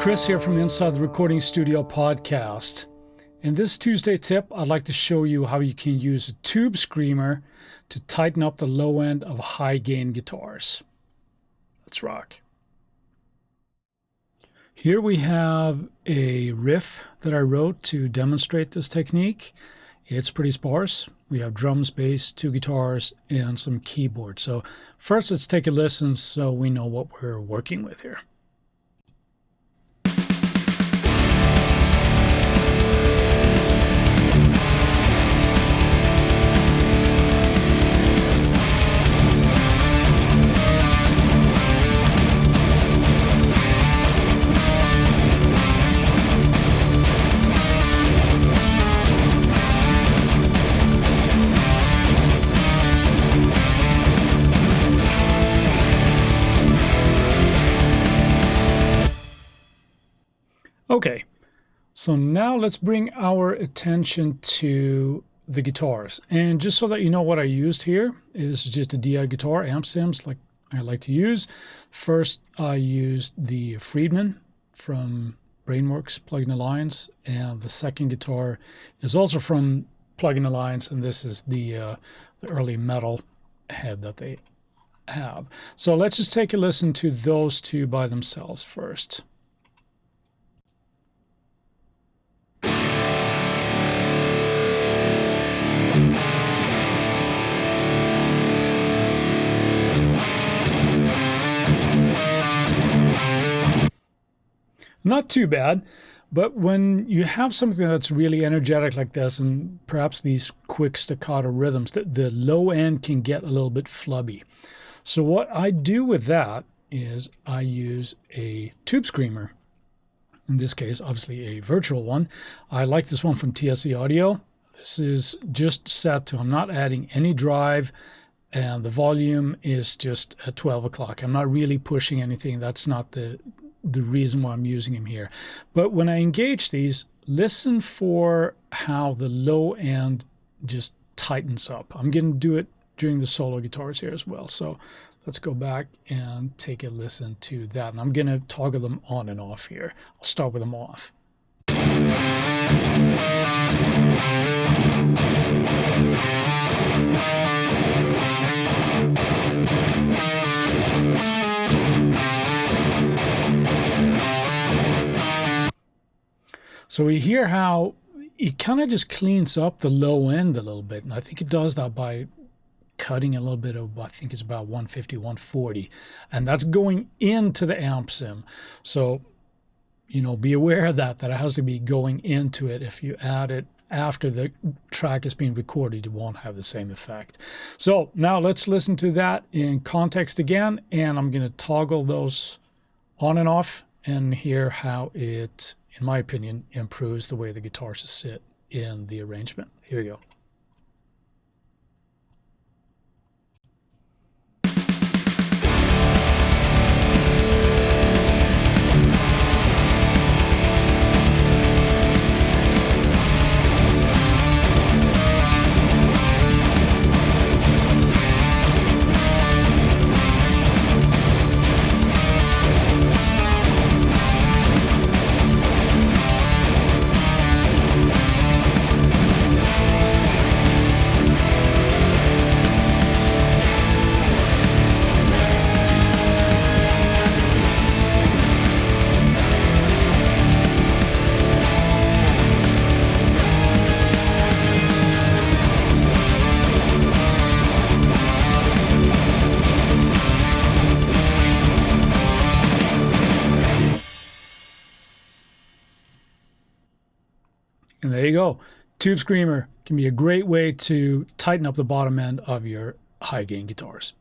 Chris here from Inside the Recording Studio podcast. In this Tuesday tip, I'd like to show you how you can use a tube screamer to tighten up the low end of high gain guitars. Let's rock. Here we have a riff that I wrote to demonstrate this technique. It's pretty sparse. We have drums, bass, two guitars, and some keyboard. So first, let's take a listen so we know what we're working with here. Okay, so now let's bring our attention to the guitars. And just so that you know what I used here, this is just a DI guitar, amp sims like I like to use. First, I used the Friedman from Brainworx Plug-in Alliance, and the second guitar is also from Plug-in Alliance, and this is the early metal head that they have. So let's just take a listen to those two by themselves first. Not too bad, but when you have something that's really energetic like this, and perhaps these quick staccato rhythms, the low end can get a little bit flubby. So what I do with that is I use a tube screamer. In this case, obviously a virtual one. I like this one from TSC Audio. This is just set to, I'm not adding any drive, and the volume is just at 12 o'clock. I'm not really pushing anything. That's not the reason why I'm using them here. But when I engage these, listen for how the low end just tightens up. I'm going to do it during the solo guitars here as well. So let's go back and take a listen to that. And I'm going to toggle them on and off here. I'll start with them off. So we hear how it kind of just cleans up the low end a little bit. And I think it does that by cutting a little bit of, I think it's about 150, 140. And that's going into the amp sim. So, you know, be aware of that it has to be going into it. If you add it after the track is being recorded, it won't have the same effect. So now let's listen to that in context again. And I'm going to toggle those on and off and hear how it, in my opinion, improves the way the guitars sit in the arrangement. Here we go. And there you go. Tube screamer can be a great way to tighten up the bottom end of your high gain guitars.